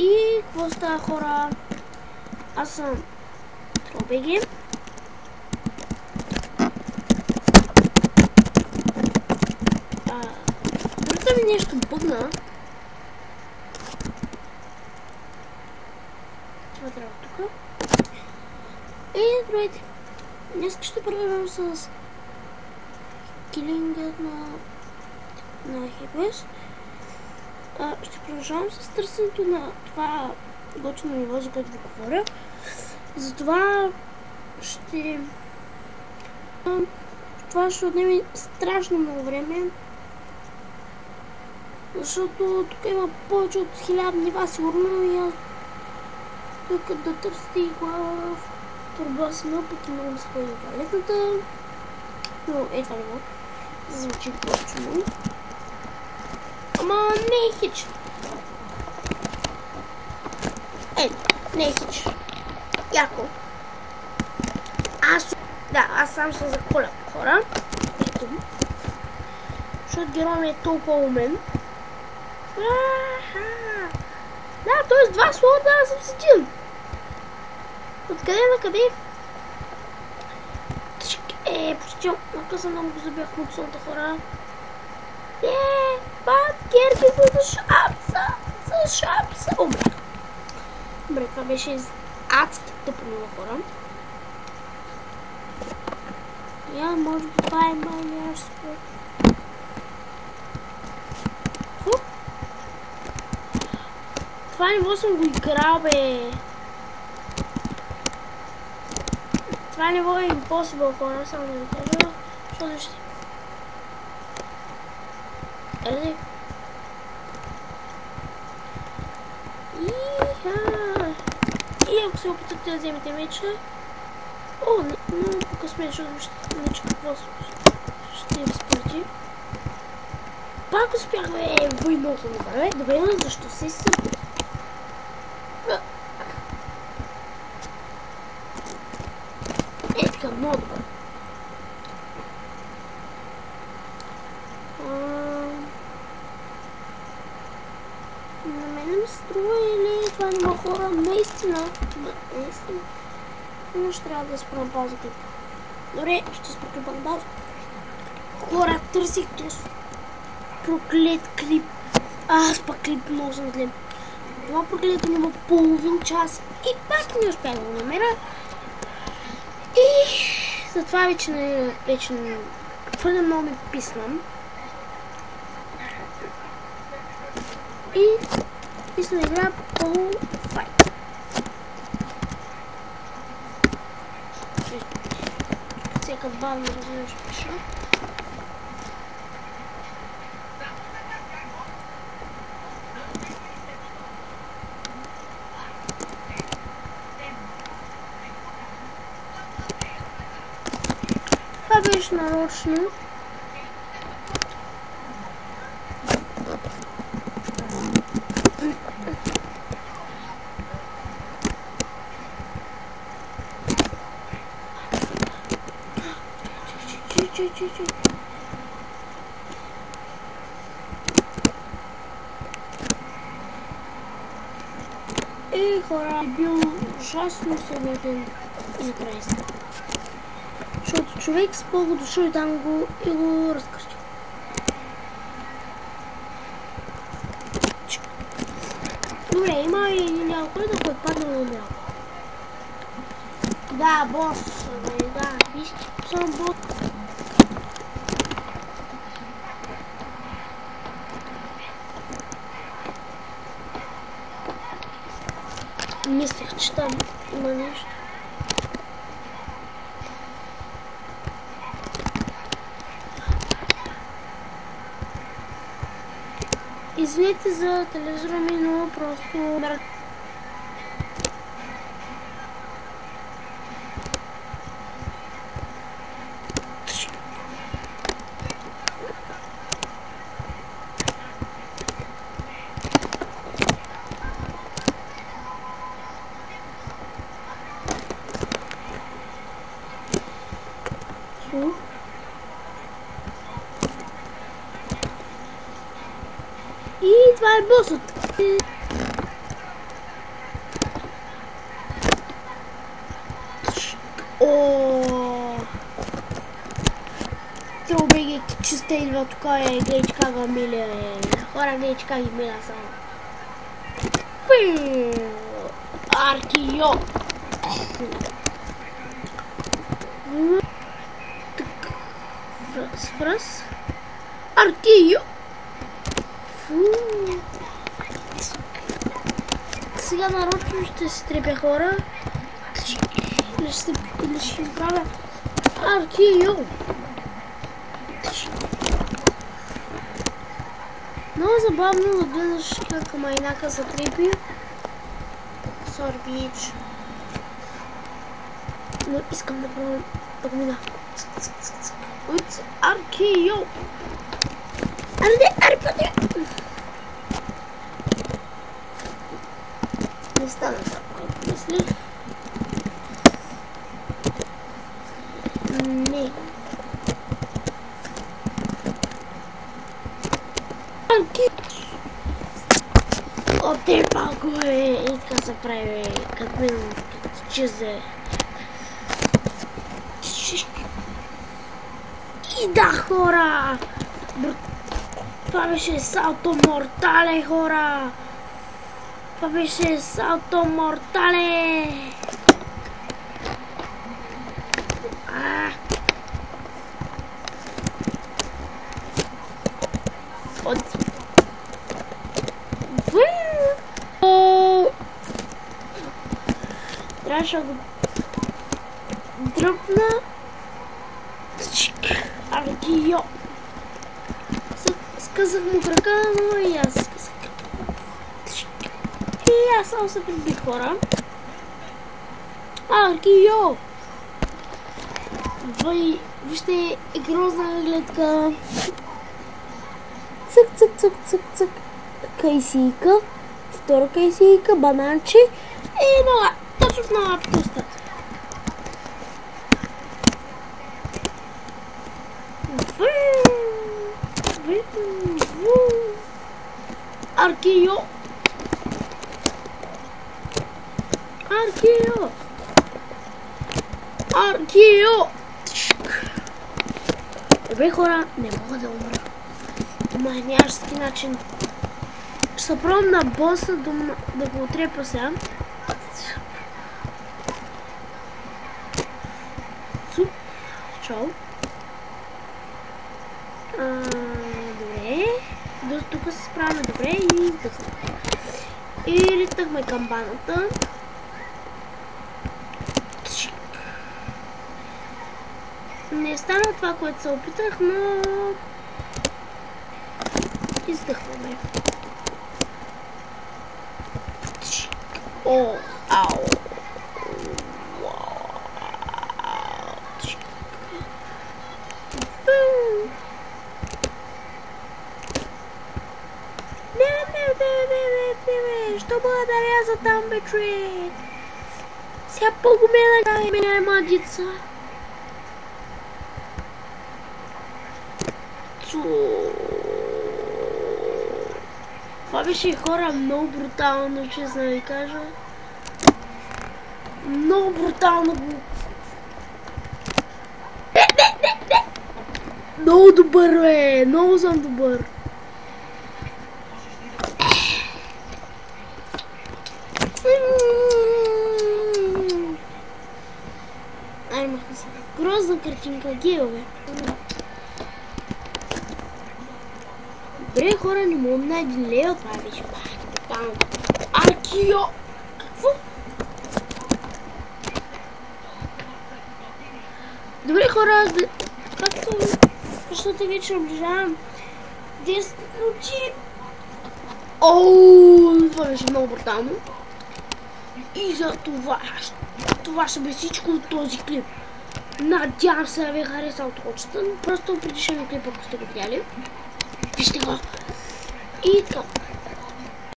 И какво става, хора? Аз съм Тробеги. Върта ми нещо бъгна. Това трябва тук. И здравейте. Днес ще продължавам с килингът на Хебес. Ще продължавам с търсенето на това готино ниво, за което ви говоря. Затова това ще отнеме страшно много време. Защото тук има повече от 1000 нива сигурно и аз тук да търсите и глава в турба си, но пък и много ми се ходи в туалетната. Но това ниво звучи точно. Ама не е хич. Не е хич. Яко. Аз сам се заколя, хора. Ето. Защото герой ми е толкова умен. Да, т.е. 2 слота, аз съм с един. Откъде на къде? Почти накъсам много го забях в муцоната, хора. Керки за шапса. Добре, това беше адски тъпо много, хора. Може би това е майнерско. Това ниво съм го играл, бе. Това ниво е impossible, хора, само да ви кажа. Защото ще... И ако се опитате да вземете меча... много по-късме, защото меча какво ще разпрати. Пак успях, бе, много съм добре. Добре, но защо се събуди? Така, много добре. На мене ми струва или това няма хора? Наистина. Но ще трябва да спрям пауза клип. Добре, ще спра клипа на пауза. Хора, търсих този проклет клип. Аз пак клип много съм гледам. Това проклето няма половин час и пак не успях да го намеря. И затова вече твърде много ми писнам. И писна игра Pole Fight. Всяка бавно развиваш пиша. Това беше нарочно. Хора, бил ужасно събуден и накрая си. Защото човек с пълго дошъл и там го разкръщи. Добре, има и някой, да който падна на умрял. Да, бос, да, виж, съм бос. Мислех, че там има нещо. Извинете за телевизора ми, но просто... И това е босът. Те идва тук гледайте как го миля. Хора, гледайте как ги миля само. Аркио! Връз. Аркио! Сега нарочно ще се трепя хора. Или ще правя Аркио! Много забавно да гледаш как майнака се трепи. Sorry, bitch. Но искам да пробвам да го мина. It's Аркио! Аре, пътя! Не стана това, което мислих. Не. Отепа го е! И така се прави, като мен, като чезе. И да, хора! Това беше салто мортале, хора! Това беше салто мортале! Трябваше да го дръпна. Аркио! Скъсах му крака, но и аз скъсах. И аз само се прибих, хора. Аркио! Вижте грозна гледка. Цък. Кайсийка. Втора кайсийка, бананче. И нога. Точно в нога пуста. Аркио! Добре, хора, не мога да умра. Манияшки начин. Ще се пробвам на боса да го отрепа сега. Чао. Добре. До тук се справяме добре и издъхнахме. И литнахме камбаната. Не стана това, което се опитах, но издъхваме. О, ау. Що бъда да ряза там, бе, човек? Сега по-гумена мене младица. Това беше, хора, много брутално, честно да ви кажа. Много брутално го... Не! Много добър, бе! Много съм добър. Аймаха се. Грозна картинка, геове. Добре, хора, не мога на 1 лева, това беше брутално. Аркио! Какво? Добре, хора, както защото вече наближавам 10 минути. Ооо, това беше много брутално. И за това ще бе всичко от този клип. Надявам се да ви е харесал точно. Просто предишния клип, ако сте го видяли. Вижте го. И така.